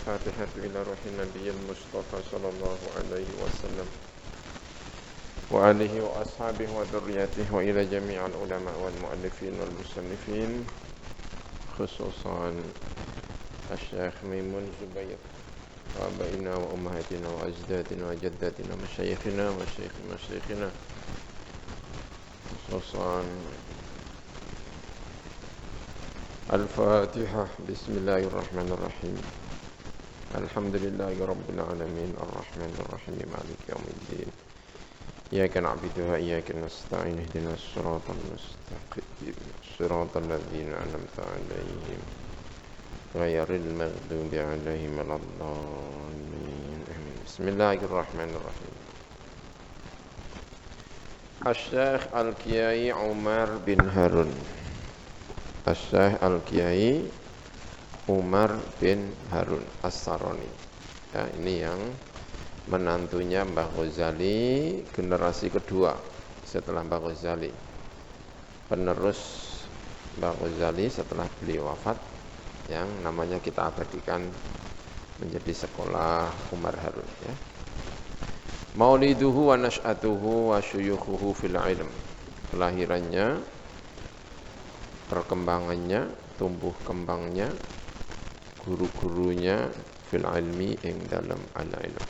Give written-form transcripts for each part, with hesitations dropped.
الفاتحة إلى روح النبي المصطفى صلى الله عليه وسلم وآله وأصحابه وذريته وإلى جميع العلماء والمؤلفين والمصنفين خصوصا الشيخ ميمون زبير وآبائنا وأمهاتنا وأجدادنا وجداتنا ومشايخنا وشيخ مشايخنا خصوصا الفاتحة. بسم الله الرحمن الرحيم. الحمد لله رب العالمين الرحمن الرحيم مالك يوم الدين إياك نعبد وإياك نستعين اهدنا الصراط المستقيم صراط الذين أنعمت عليهم غير المغضوب عليهم ولا الضالين آمين. بسم الله الرحمن الرحيم. الشيخ Al-Kiai Umar bin Harun. Syekh Al-Kiai Umar bin Harun As-Saroni. Ya, ini yang menantunya Mbah Ghazali, generasi kedua setelah Mbah Ghazali. Penerus Mbah Ghazali setelah beliau wafat, yang namanya kita abadikan menjadi sekolah Umar Harun. Ya. Mauliduhu wa nash'atuhu wa syuyukhuhu fil ilm. Kelahirannya, perkembangannya, tumbuh kembangnya, guru-gurunya fil ilmi ing dalam al-ilm.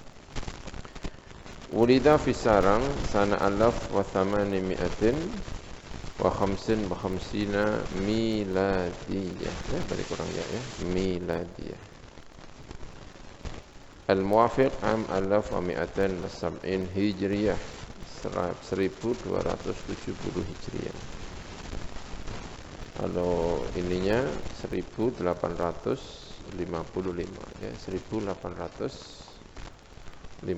Ulida fi Sarang sana alaf wa thamanimi'atin wa khamsin wa khamsina miladiyah. Ya, balik kurang ya, miladiyah. Al-Muwafiq am alaf wa mi'atan wa sab'in hijriyah, 1270 hijriyah. Kalau ininya 1855 ya, 1855.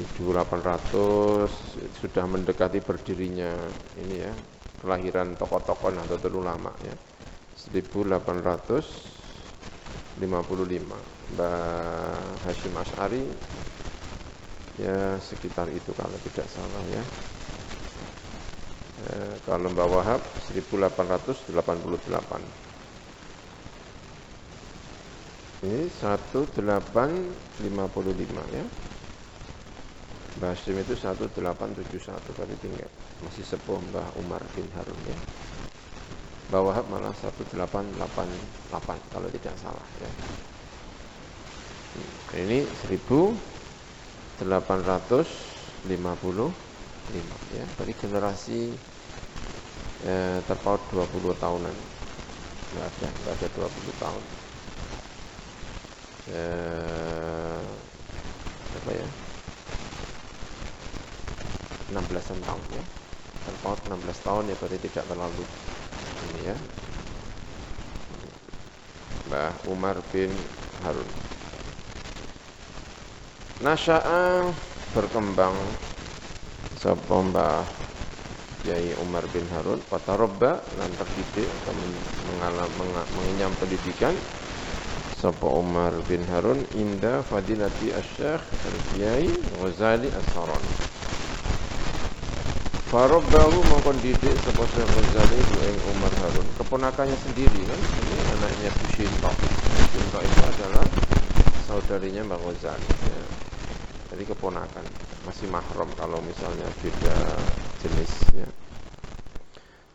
1800 sudah mendekati berdirinya ini ya, kelahiran tokoh-tokoh Nahdlatul Ulama ya. 1855. Mbah Hasyim Asy'ari ya sekitar itu kalau tidak salah ya. Kalau Mbah Wahab 1888. Ini 1855 ya. Mbah Hasyim itu 1871 kali tinggal. Masih sepuh Mbah Umar bin Harun ya. Mbah Wahab malah 1888 kalau tidak salah ya. Ini 1855 ya. Dari generasi terpaut 20 tahunan. Enggak ada 20 tahun. Apa ya? 16-an tahun ya. Terpaut 16 tahun ya, berarti tidak terlalu ini ya. Mbah Umar bin Harun. Nasya'a, berkembang sapa Mbah Kiai Umar bin Harun, fatarabba, lan terdidik atau mengenyam pendidikan sapa Umar bin Harun inda fadilati asy-Syekh Al-Kiai Ghazali As-Saroni. Farabbahu mongkon didik sapa Syekh Ghazali ing Umar Harun, keponakannya sendiri kan, ini anaknya Bushinto. Bushinto itu adalah saudarinya Mbah Ghazali ya. Jadi keponakan, masih mahram kalau misalnya beda jenisnya.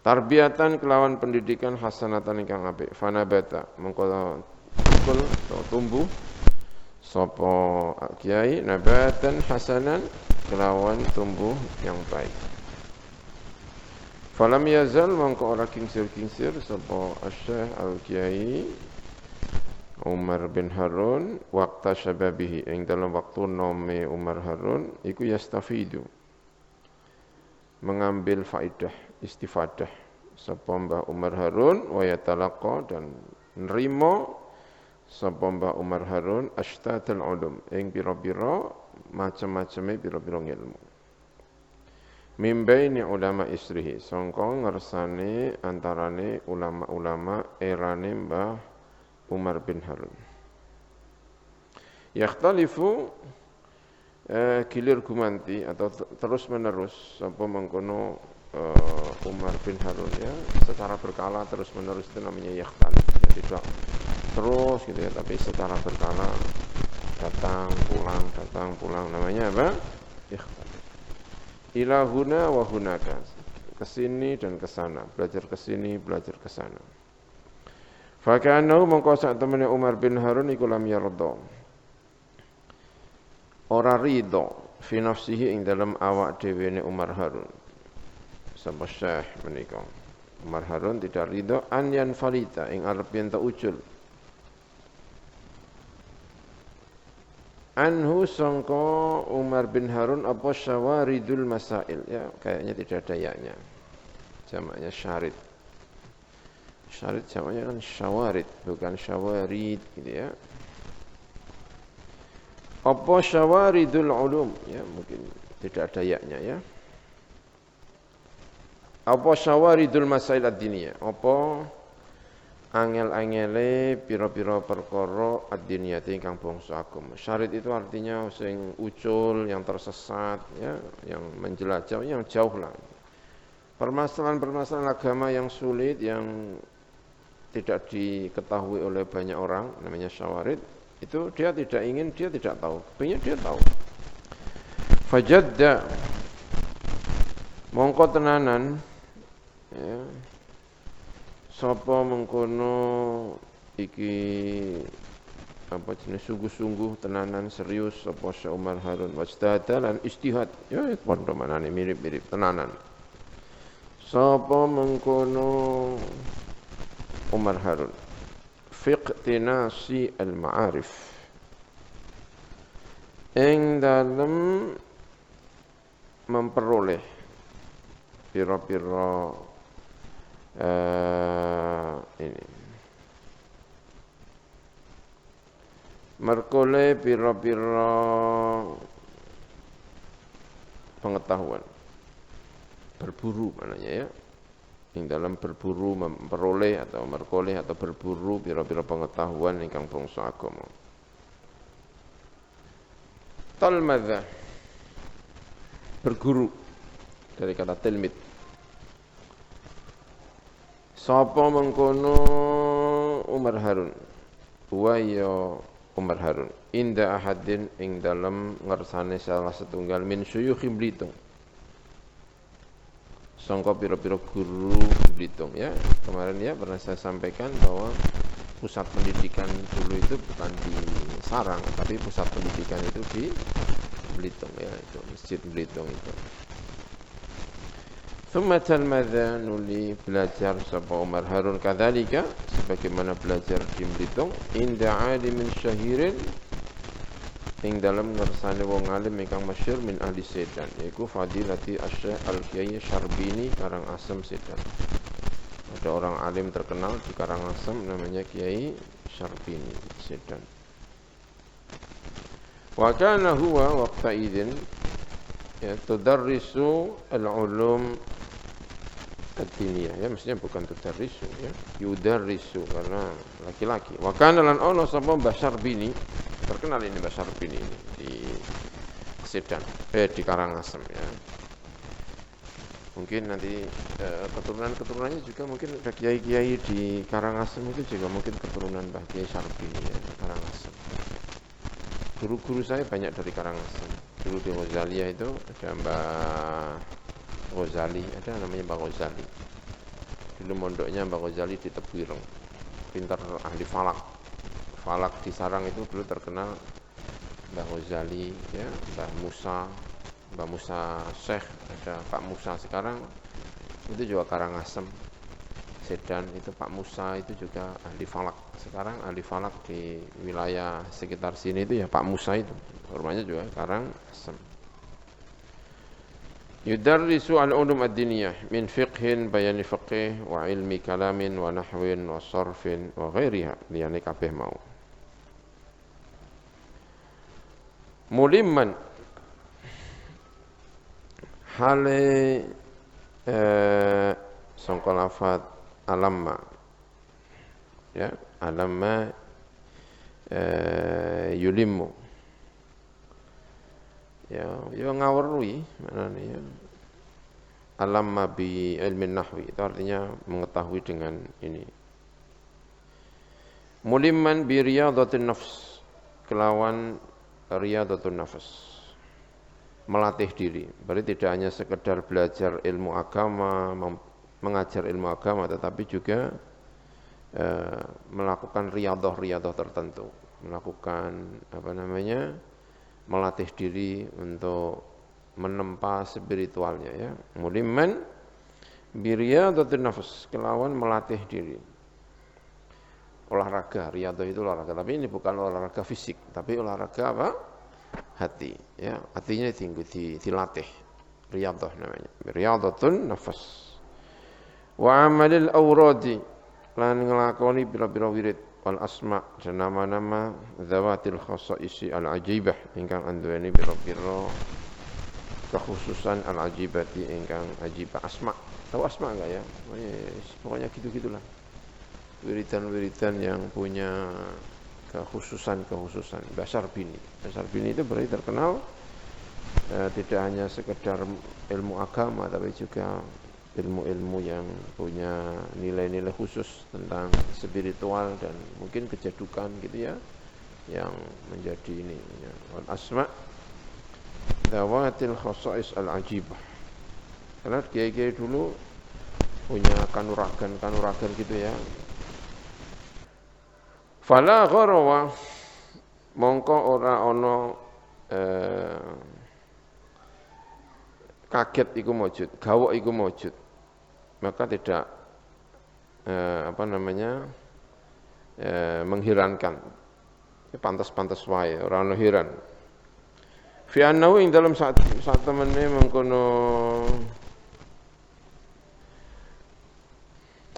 Tarbiyatan kelawan pendidikan hasanatan ingkang apik, fanabata mengko tukul atau tumbuh sapa kiai nabatan hasanan kelawan tumbuh yang baik. Falam yazal mengko ora kingsir-kingsir sapa Syekh Al-Kiai Umar bin Harun waqta syababihi, ing dalam waktu nome Umar Harun iku yastafidu, mengambil faidah, istifadah sapa Mbah Umar Harun wa yatalaqa, dan nerimo sapa Mbah Umar Harun ashtatul ulum, ing pira-pira macam-macame pira-pira ilmu. Mimbaini ulama istrihi, sangka ngersane antarane ulama-ulama erane Mbah Umar bin Harun. Yakhtalifu, gilir gumanti atau terus menerus sapa mengkono Umar bin Harun ya, secara berkala terus menerus, itu namanya yakhtalif ya. tidak terus gitu ya, tapi secara berkala datang pulang, namanya apa? Ikhtilaf. Ila huna wa hunaka, kesini dan kesana, belajar kesini, belajar kesana. Fakanahu mongko sak temene Umar bin Harun iku lam yarda, ora ridho fi nafsihi ing dalam awak dhewe ne Umar Harun. Sapa Syekh menika Umar Harun tidak ridho an yanfalita ing arep yen ta ucul anhu sangka Umar bin Harun apa syawaridul masail, ya kayaknya tidak ada yaknya, jamaknya syarid. Syarid jamaknya kan syawarid, bukan syawarid gitu ya. Apa syawaridul ulum, ya mungkin tidak ada yaknya ya. Apa syawaridul masail ad-diniyah, apa angel-angele pira-pira perkara ad-diniyah ingkang bangsa agama. Syarid itu artinya sing ucul, yang tersesat ya, yang menjelajah, yang jauh lah. Permasalahan-permasalahan agama yang sulit, yang tidak diketahui oleh banyak orang, namanya syawarid. Itu dia tidak ingin, dia tidak tahu. Kepingin dia tahu. Fajadda mongko tenanan ya, sapa mengkono iki apa jenis sungguh-sungguh tenanan serius sapa Syekh Umar Harun wajtahada lan istihad, ya padha manane mirip-mirip tenanan. Sapa mengkono Umar Harun fiqtinasi al-ma'arif ing dalam memperoleh pira-pira ini merkoleh pira-pira pengetahuan, berburu maknanya ya, yang dalam berburu memperoleh atau merkoleh atau berburu pira-pira pengetahuan ingkang bangsa agama. Talmadha berguru dari kata tilmid. Sapa mengkono Umar Harun, wa ya Umar Harun, inda ahadin ing dalam ngersane salah setunggal min syuyukh Belitung. Sangka pira-pira guru Belitung ya. Kemarin ya pernah saya sampaikan bahwa pusat pendidikan dulu itu bukan di Sarang, tapi pusat pendidikan itu di Belitung ya, itu Masjid Belitung itu. Thumma talmadha nuli belajar sapa Umar Harun kadzalika sebagaimana belajar di Belitung inda alimin syahirin ing dalam ngersane wong alim ingkang masyhur min ahli Sedan, yaiku Fadilati Asy-Syaikh Al-Kiai Syarbini Karangasem Sedan. Ada orang alim terkenal di Karangasem namanya Kiai Syarbini Sedan. Wa kana huwa waqta idzin ya tudarrisu al-ulum ad-diniyah, ya mestinya bukan tudarrisu ya, yudarrisu karena laki-laki. Wa kana lan ono sapa Mbah Syarbini, terkenal ini Mbah Syarbini ini di Sedan, di Karangasem ya. Mungkin nanti keturunan-keturunannya juga mungkin ada kiai-kiai di Karangasem itu juga mungkin keturunan Mbah Kiai Syarbini ya, Karangasem. Guru-guru saya banyak dari Karangasem. Dulu di Ghazalia itu ada Mbah Ghazali, ada namanya Mbah Ghazali. Dulu mondoknya Mbah Ghazali di Tebuireng. Pintar ahli falak. Falak di Sarang itu dulu terkenal Mbah Ghazali ya, Mbah Musa Syekh, ada Pak Musa sekarang itu juga Karangasem. Sedan itu Pak Musa itu juga ahli falak. Sekarang ahli falak di wilayah sekitar sini itu ya Pak Musa itu. Rumahnya juga Karangasem. Yudarrisu al-ulum ad-diniyah min fiqhin bayani fiqh wa ilmi kalamin wa nahwin wa sarfin wa ghairiha, liyane kabeh mau. Mulimman hale sangka lafat alamma ya, alamma yulimmu ya ngawrui maknane ya. Alamma bi ilmin nahwi itu artinya mengetahui dengan ini Mulimman bi riyadatin nafs, kelawan riyadatul nafs, melatih diri. Berarti tidak hanya sekedar belajar ilmu agama, mengajar ilmu agama, tetapi juga melakukan riyadah tertentu, melakukan melatih diri untuk menempa spiritualnya ya. Mulimman bi riyadatin nafs, kelawan melatih diri. Olahraga, riyadah itu olahraga, tapi ini bukan olahraga fisik, tapi olahraga apa? Hati, ya. Hatinya dilatih. Riyadah namanya. Riyadatun nafas. Wa amalil awradi, lan nglakoni pira-pira wirid wal asma dan nama-nama zawatil khasaisi al ajibah ingkang anduweni pira-pira kekhususan al ajibati ingkang ajibah. Asma. Tahu asma enggak ya? Pokoknya gitu-gitulah. Wiridan-wiridan yang punya kekhususan. Basar Bini itu berarti terkenal tidak hanya sekedar ilmu agama, tapi juga ilmu-ilmu yang punya nilai-nilai khusus tentang spiritual dan mungkin kejadukan gitu ya, yang menjadi ini ya. Wal asma dawatil khasais al ajibah. Karena kiai-kiai dulu punya kanuragan gitu ya. Fala gharawa, mongko ora ana kaget iku maujud, gawok iku maujud. Maka tidak mengherankan. Pantas-pantas wae, ora ana heran. Fi annahu ing dalam saat temene mengkono,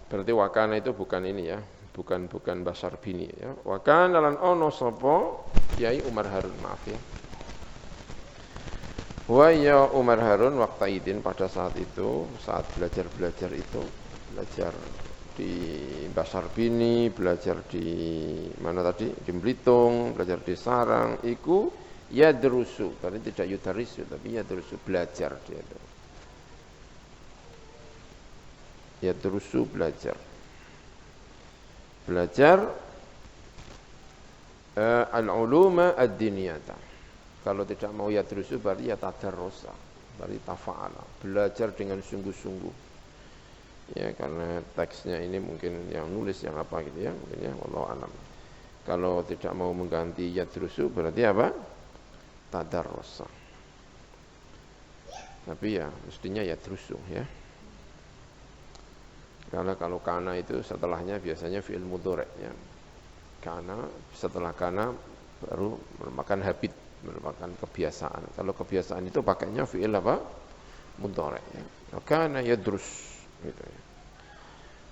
berarti wakana itu bukan ini ya. Bukan Basar Bini ya. Wa kana lan ono sapa Kiai Umar Harun, maaf ya. Wa ya Umar Harun waqtaidin, pada saat itu, saat belajar itu, belajar di Basar Bini, belajar di mana tadi? Di Belitung, belajar di Sarang, iku yadrusu, karena tidak yudarisu tapi yadrusu, belajar dia itu. Yadrusu, belajar al-uluma ad-diniyata. Kalau tidak mau yadrusu berarti ya tadarrusa, berarti tafa'ala, belajar dengan sungguh-sungguh. Ya, karena teksnya ini mungkin yang nulis yang apa gitu ya, mungkin ya, wallahu alam. Kalau tidak mau mengganti yadrusu berarti apa? Tadarrusa. Tapi ya mestinya yadrusu ya. Karena kalau kana itu setelahnya biasanya fi'il mudhari' ya. Kana, setelah kana baru merupakan habit, merupakan kebiasaan. Kalau kebiasaan itu pakainya fi'il apa? Mudhari' ya. Kana yadrus gitu ya.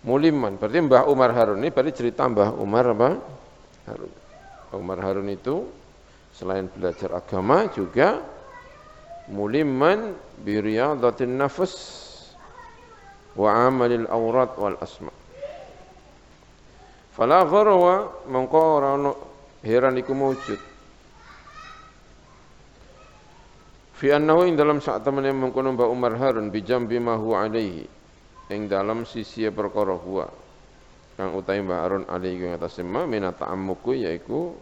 Muliman, berarti Mbah Umar Harun ini berarti cerita Mbah Umar apa? Harun. Umar Harun itu selain belajar agama juga muliman bi riyadatin nafs wa amalil awrat wal asma. Fala gharwa, mongko ora ono heran iku maujud. Fi annahu ing dalam sak temene mengkono Mbak Umar Harun bijambi ma huwa alaihi, ing dalam sisi perkara huwa kang utahe Mbah Harun alaihi ing atase ma minat ta'ammuku, yaiku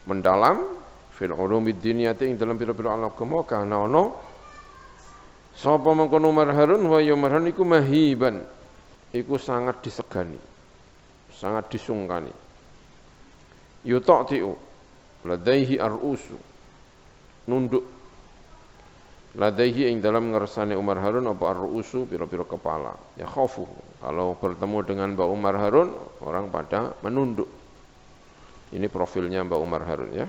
mendalam fil ulumid diniyati ing dalam pira-pira agama, kana ono sapa mengkono Umar Harun wa ya Umar Harun iku mahiban, iku sangat disegani, sangat disungkani. Yuta'tiu ladaihi ar-usu, nunduk ladaihi ing dalam ngersane Umar Harun apa ar-usu, pira-pira kepala. Ya khaufu, kalau bertemu dengan Mbak Umar Harun orang pada menunduk. Ini profilnya Mbak Umar Harun ya.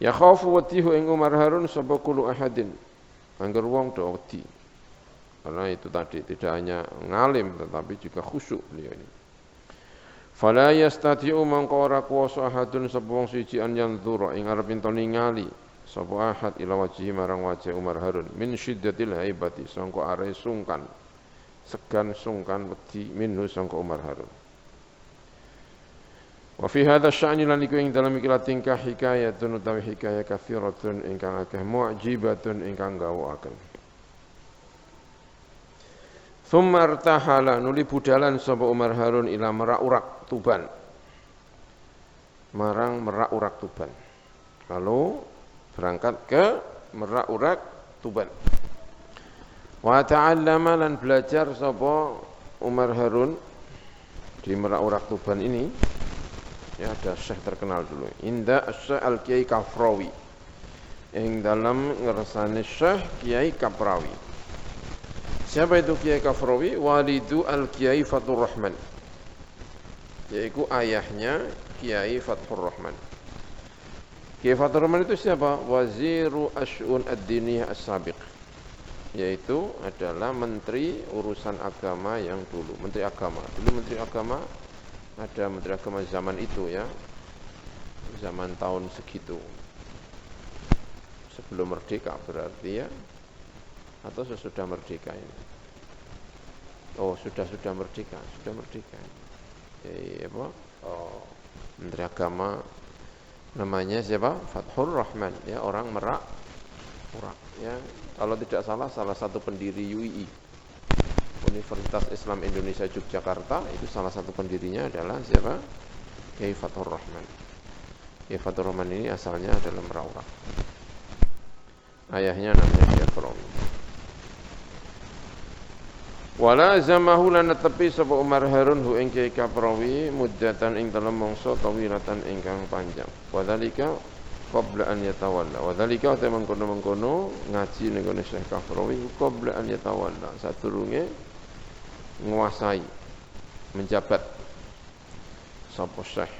Ya khaufu watihu ing Umar Harun sapa kullu ahadin, angger wong do wedi. Karena itu tadi tidak hanya ngalim tetapi juga khusyuk beliau ini. Fala yastati'u mangko ora kuwasa ahadun sapa wong siji an yanzura ing arep ento ningali sapa ahad ila wajhi marang wajah Umar Harun min syiddatil haibati, sangko are sungkan, segan sungkan wedi minhu sangko Umar Harun. Wa fi hadha sya'ni lan iku ing dalem iki tingkah hikayatun utawi hikayah kathiratun ingkang akeh mu'jibatun ingkang gawakaken. Tsumma irtahala, nuli budalan sapa Umar Harun ila Merak Tuban. marang Merak Urak Tuban. Lalu berangkat ke Merak Urak Tuban. Wa ta'allama lan belajar sapa Umar Harun di Merak Urak Tuban ini. Ya, ada syekh terkenal dulu. Inda Syekh Al-Kiai Kafrawi. Yang dalam ngersane Syekh Kiai Kaprawi. Siapa itu Kiai Kafrawi? Walidu Al-Kiai Fathur Rahman. Yaitu ayahnya Kiai Fathur Rahman. Kiai Fathur Rahman itu siapa? Waziru Asy'un Ad-Diniyah As-Sabiq. Yaitu adalah menteri urusan agama yang dulu. Menteri agama. Dulu menteri agama, ada menteri agama zaman itu ya. Zaman tahun segitu. Sebelum merdeka berarti ya. Atau sesudah merdeka ini. Oh, sudah merdeka. Sudah merdeka. Apa? Oh, menteri agama namanya siapa? Fathur Rahman, ya, orang Merak Urak, ya. Kalau tidak salah satu pendiri UII, Universitas Islam Indonesia Yogyakarta, itu salah satu pendirinya adalah siapa? Kiai Fathur Rahman. Kiai Fathur Rahman ini asalnya adalah Merak Urak. Ayahnya namanya Kiai Kafrawi. Wala zamahu lan tepi sapa Umar Harun hu ing Kiai Kafrawi muddatan ing dalem mangsa tawilatan ingkang panjang. Wadzalika qabla an yatawalla. Wadzalika te mengkono-mengkono ngaji ning gone Syekh Kafrawi qabla an yatawalla, sadurunge nguasai menjabat. Sapa Syekh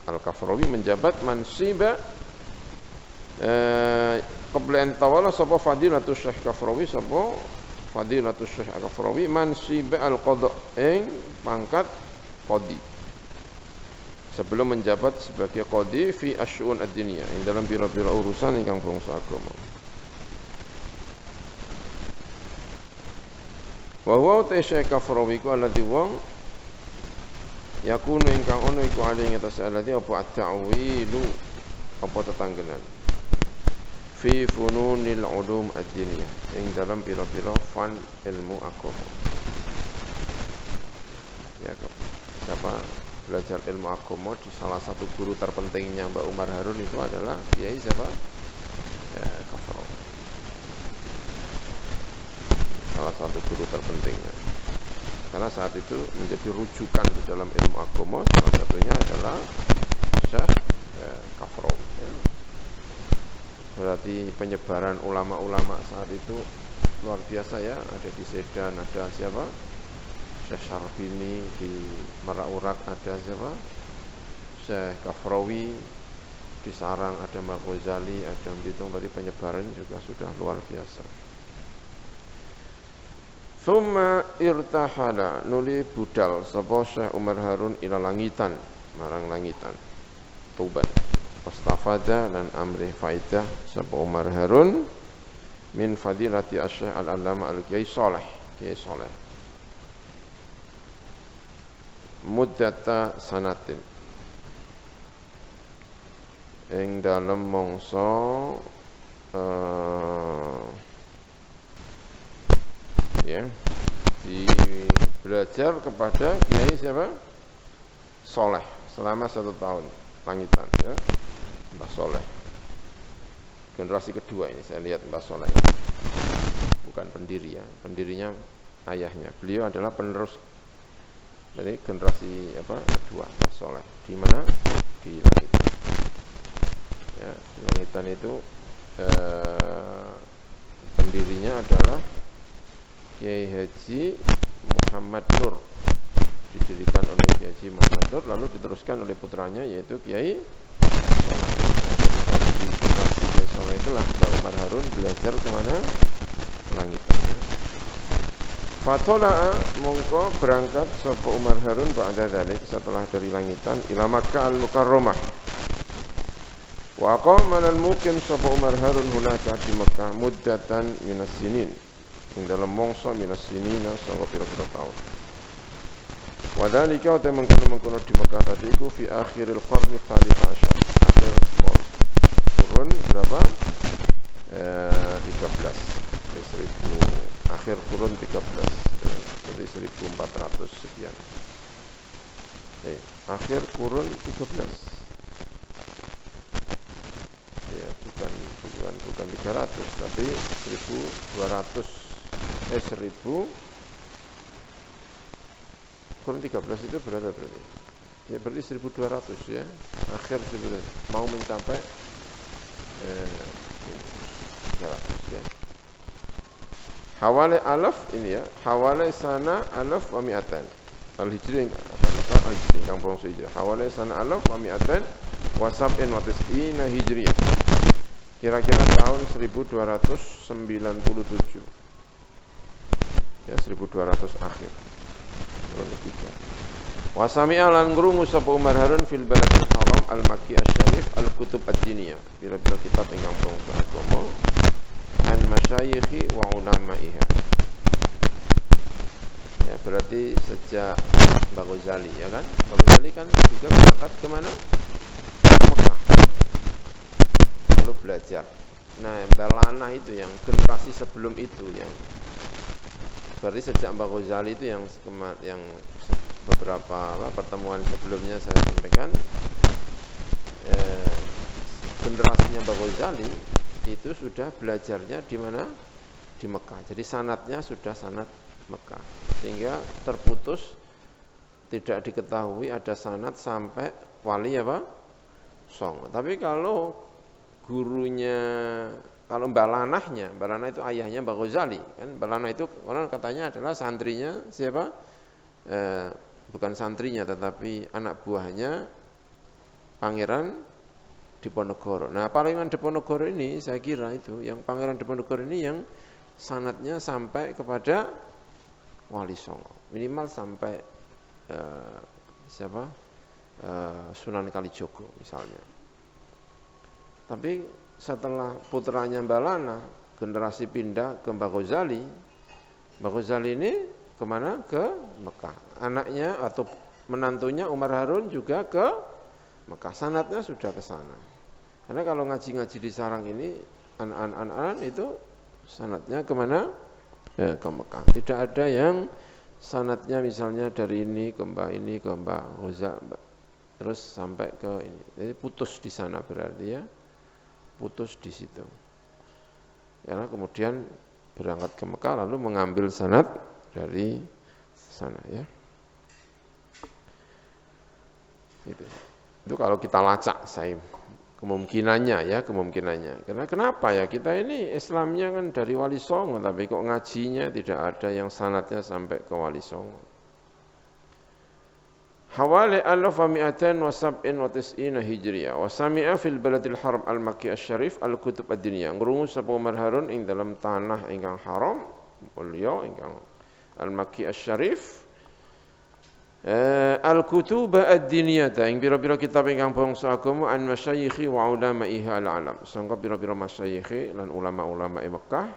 Al-Kafrawi menjabat mansiba qabla an tawalla sapa fadilatus Syekh Kafrawi sapa Fadilatul Syekh Al-Kafrawi mansib al-qadha ing pangkat qadhi. Sebelum menjabat sebagai qadhi fi asy'un ad-diniyah, ing dalam pira-pira urusan ingkang bangsa agama. Wa huwa Syekh Kafrawi ku alladhi wong yakunu ingkang ono iku ali ing atas alladhi apa at-ta'wilu apa tetanggenan. Fi fununil ulum ad-diniyah, yang dalam pira-pira fan ilmu agama. Ya, siapa belajar ilmu agama di salah satu guru terpentingnya Mbak Umar Harun itu adalah Kiai siapa? Ya, Kafrawi. Salah satu guru terpentingnya. Karena saat itu menjadi rujukan di dalam ilmu agama, salah satunya adalah Syekh Kafrawi. Ya. Berarti penyebaran ulama-ulama saat itu luar biasa ya. Ada di Sedan, ada siapa? Syekh Syarbini. Di Merak Urak ada siapa? Syekh Kafrawi. Di Sarang ada Mbah Ghazali. Ada Bitung. Berarti penyebaran juga sudah luar biasa. Thumma irtahala, nuli budal sapa Syekh Umar Harun ila langitan, marang langitan Tuban. Wastafada dan amrih faidah sapa Umar Harun min fadilati Syekh Al-Allamah Al-Kiai Saleh, Kiai Saleh. Muddata sanatin, ing dalem mangsa ya, di belajar kepada Kiai siapa? Saleh selama 1 tahun langitan ya. Mbah Saleh. Generasi kedua ini saya lihat Mbah Saleh. Bukan pendiri ya, pendirinya ayahnya. Beliau adalah penerus dari generasi kedua Mbah Saleh. Di mana? Di Langitan. Ya, di Langitan itu pendirinya adalah Kiai Haji Muhammad Nur. Didirikan oleh Kiai Haji Muhammad Nur, lalu diteruskan oleh putranya yaitu Kiai Saleh. Itulah Mbak Umar Harun belajar kemana? Langitan. Fatola mongko berangkat sapa Umar Harun ba'da dzalik setelah dari Langitan ila Makkah al-Mukarramah. Wa aqama al-muqim sapa Umar Harun hunaka di Makkah muddatan minas sinin. Ing dalam mangsa minas sinina sangka pira-pira tahun. Wa dzalika ta mengkono di Makkah tadi iku fi akhiril qarni tsalits asyar. Kurun berapa? 13. Akhir kurun 13. Jadi 1400 sekian. Akhir kurun 13. 300, tapi 1200 1000 kurang 13 itu berapa berarti? Ya berarti 1200 ya. Akhir 1200. Mau mencapai 300 ya. Hawale alaf ini ya. Hawale sana alaf wa mi'atan. Al-Hijri yang bangsa Hijrah. Hawale sana alaf wa mi'atan wa sab'in wa tis'ina Hijriyah. Kira-kira tahun 1297. Ya 1200 akhir. Wa sami'a lan ngrungu sapa Umar Harun fil baladil haram al-Makki asy-Syarif al-kutub ad-diniyah. Bila-bila kitab ingkang bangsa agama an masyayikhi wa ulama'iha. Ya berarti sejak Mbah Ghazali ya kan? Mbah Ghazali kan juga berangkat ke mana? Mekah. Lalu belajar. Nah, Mbah Lana itu yang generasi sebelum itu yang berarti sejak Mbah Ghazali itu yang beberapa pertemuan sebelumnya saya sampaikan generasinya Mbah Ghazali itu sudah belajarnya di mana? Di Mekah. Jadi sanadnya sudah sanad Mekah. Sehingga terputus tidak diketahui ada sanad sampai wali apa? Songo. Tapi kalau gurunya, kalau Mbah Lanah itu ayahnya Mbah Ghazali kan. Mbah Lanah itu orang katanya adalah santrinya siapa? Bukan santrinya tetapi anak buahnya Pangeran Diponegoro. Nah, Pangeran Diponegoro ini saya kira itu yang Pangeran Diponegoro ini yang sanadnya sampai kepada Wali Songo. Minimal sampai Sunan Kalijogo misalnya. Tapi setelah putranya Mbah Lana generasi pindah ke Mbah Ghazali. Mbah Ghazali ini kemana? Ke Mekah. Anaknya atau menantunya Umar Harun juga ke Mekah. Sanadnya sudah ke sana. Karena kalau ngaji-ngaji di sarang ini anak-anak itu sanadnya kemana? Ya, ke Mekah. Tidak ada yang sanadnya misalnya dari ini ke Mbah Ghazali terus sampai ke ini. Jadi putus di sana berarti ya. Putus di situ. Karena kemudian berangkat ke Mekah lalu mengambil sanad dari sana ya. Itu kalau kita lacak saya kemungkinannya. Karena kenapa ya kita ini Islamnya kan dari Wali Songo tapi kok ngajinya tidak ada yang sanadnya sampai ke Wali Songo. Hawali alaf wa mi'atain wa sab'in wa tis'ina Hijriyah wa sami'a fil baladil haram al-Makki asy-Syarif al-kutub ad-diniyah. Ngrungu sapa Umar Harun ing dalam tanah ingkang haram mulya ingkang al-Makki asy-Syarif al-kutub ad-diniyah ing pira-pira kitab ingkang bangsa agama an masyayikhi wa ulama'iha al-alam. Sangka pira-pira masyayikhi lan ulama-ulama Mekah.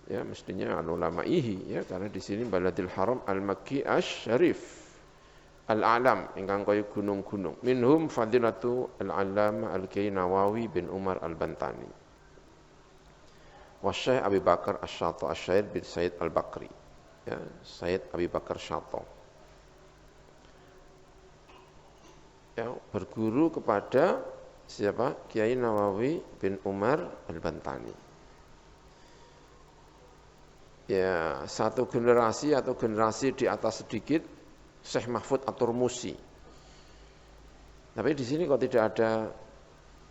Ya mestinya al-ulama'ihi ya karena di sini baladil haram al-Makki asy-Syarif al-alam ingkang kaya gunung-gunung. Minhum fadilatu al-allamah al-Kiai Nawawi bin Umar al-Bantani. Wa Syekh Abi Bakar Asy-Syato Asy-Syair bin Said al-Bakri. Ya, Said Abi Bakar Syato. Ya, berguru kepada siapa? Kiai Nawawi bin Umar al-Bantani. Ya, satu generasi atau generasi di atas sedikit Syekh Mahfud At-Turmusi. Tapi di sini kok tidak ada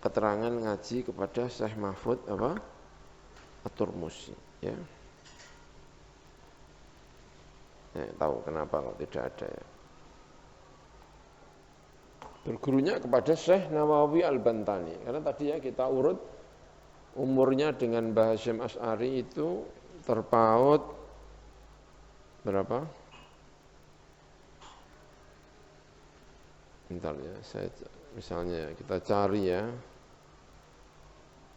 keterangan ngaji kepada Syekh Mahfud At-Turmusi, ya. Tahu kenapa kok tidak ada ya. Bergurunya kepada Syekh Nawawi Al-Bantani. Karena tadi ya kita urut umurnya dengan Mbah Hasyim Asy'ari itu terpaut berapa? Bentar ya, misalnya kita cari ya,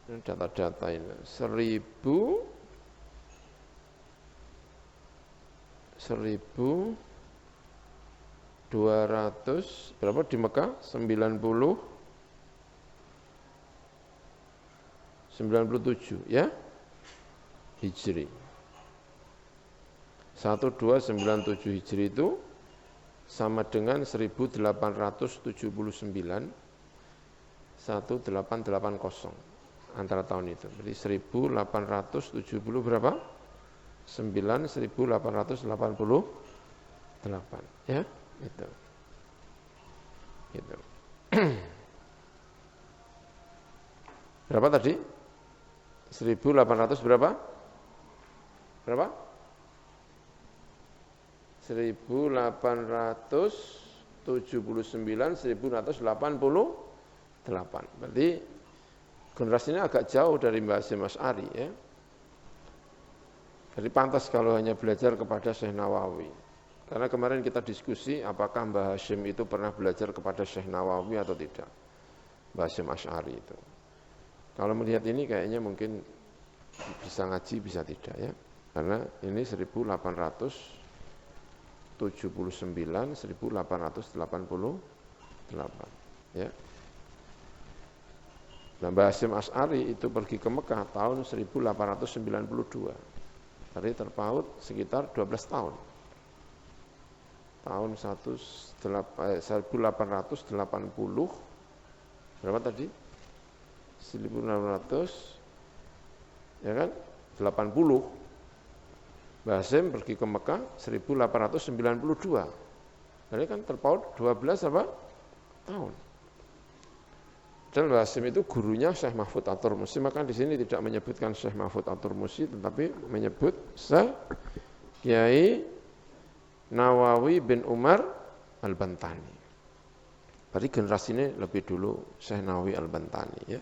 ini data-data ini, 1200 berapa di Mekah? 97 ya, Hijri. 1297 Hijri itu sama dengan 1879 1880. antara tahun itu. Berarti 1870 berapa? 1888. Ya, itu. Gitu. Berapa tadi? 1800 berapa? Berapa? 1879, 1988. Berarti generasinya agak jauh dari Mbah Hasyim Asy'ari ya. Jadi pantas kalau hanya belajar kepada Syekh Nawawi. Karena kemarin kita diskusi apakah Mbah Hasyim itu pernah belajar kepada Syekh Nawawi atau tidak. Mbah Hasyim Asy'ari itu. Kalau melihat ini kayaknya mungkin bisa ngaji, bisa tidak ya. Karena ini 1879, 1888 ya. Nah, Mbah Hasyim Asy'ari itu pergi ke Mekah tahun 1892. Jadi terpaut sekitar 12 tahun. Tahun 1880 berapa tadi? 1800 ya kan? 80. Mbah Hasyim pergi ke Mekah 1892. Jadi kan terpaut 12 apa? Tahun. Dan Mbah Hasyim itu gurunya Syekh Mahfud At-Turmusi, maka di sini tidak menyebutkan Syekh Mahfud At-Turmusi, tetapi menyebut Syekh Kiai Nawawi bin Umar Al-Bantani. Berarti generasi ini lebih dulu Syekh Nawawi Al-Bantani ya.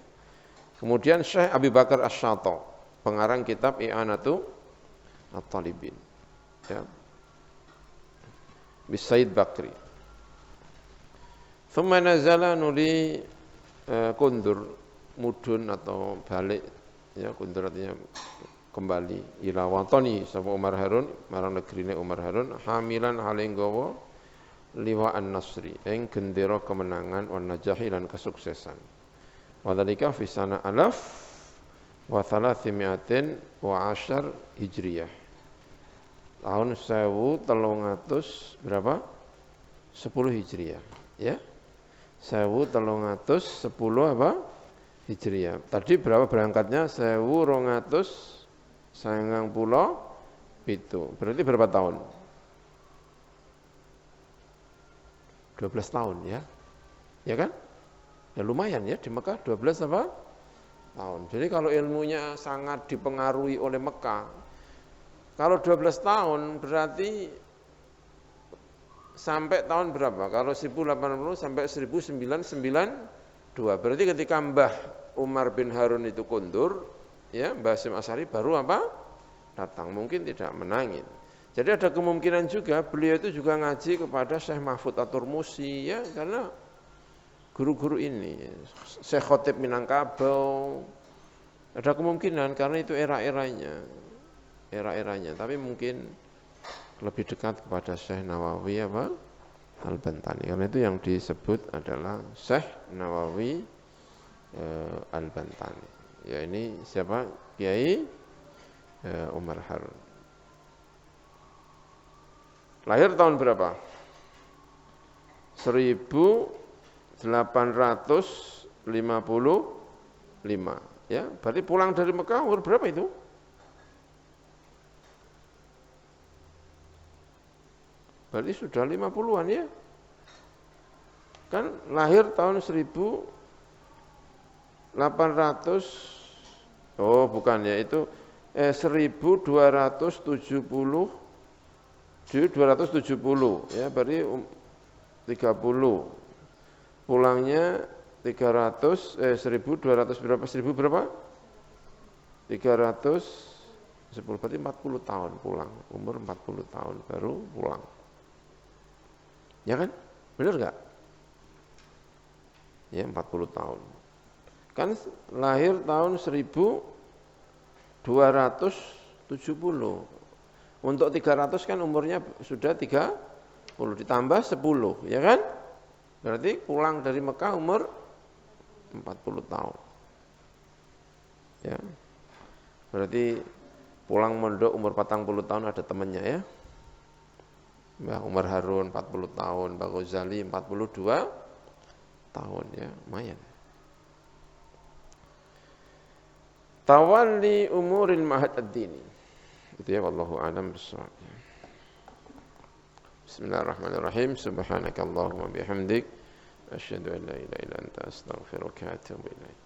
Kemudian Syekh Abi Bakar Asy-Syato, pengarang kitab I'anatu At-Talibin. Ya. Bis Said Bakri. Thumma nazala nuli kundur mudun atau balik ya, kundur artinya kembali ila watani sapa Umar Harun marang negrine Umar Harun hamilan halenggawa liwa an-nasri ing gendera kemenangan wan najahi lan kesuksesan. Wadhalika fi sana alaf wa 310 Hijriyah. Tahun 1300 berapa? 10 Hijriyah, ya. 1310 apa? Hijriyah. Tadi berapa berangkatnya? 1297. Berarti berapa tahun? 12 tahun ya. Ya kan? Ya lumayan ya di Mekah 12 apa? Tahun. Jadi kalau ilmunya sangat dipengaruhi oleh Mekah. Kalau 12 tahun berarti sampai tahun berapa? Kalau 1080 sampai 1992. Berarti ketika Mbah Umar bin Harun itu kundur, ya Mbah Hasyim Asy'ari baru apa? Datang. Mungkin tidak menangin. Jadi ada kemungkinan juga beliau itu juga ngaji kepada Syekh Mahfud At-Turmusi ya, karena guru-guru ini, Syekh Khotib Minangkabau. Ada kemungkinan karena itu era-eranya. Tapi mungkin lebih dekat kepada Syekh Nawawi apa? Al-Bantani. Karena itu yang disebut adalah Syekh Nawawi Al-Bantani. Ya ini siapa? Kiai Umar Harun. Lahir tahun berapa? 1855. Ya, berarti pulang dari Mekah umur berapa itu? Berarti sudah 50-an ya. Kan lahir tahun 1800. Oh, bukan ya, itu 1270 ya, berarti 30. Pulangnya 1200 berapa? 1000 berapa? 310, berarti 40 tahun pulang. Umur 40 tahun baru pulang. Ya kan? Benar enggak? Ya, 40 tahun. Kan lahir tahun 1270. Untuk 300 kan umurnya sudah 30 ditambah 10, ya kan? Berarti pulang dari Mekah umur 40 tahun. Ya. Berarti pulang mondok umur 40 tahun ada temannya ya. Mbah Umar Harun 40 tahun, Mbah Ghazali 42 tahun ya, lumayan. tawalli umuril mahad ad-dini. Itu ya, wallahu a'lam bissawab. Bismillahirrahmanirrahim. Subhanakallahumma bihamdik asyhadu an la ilaha illa anta astaghfiruka wa atubu ilaik.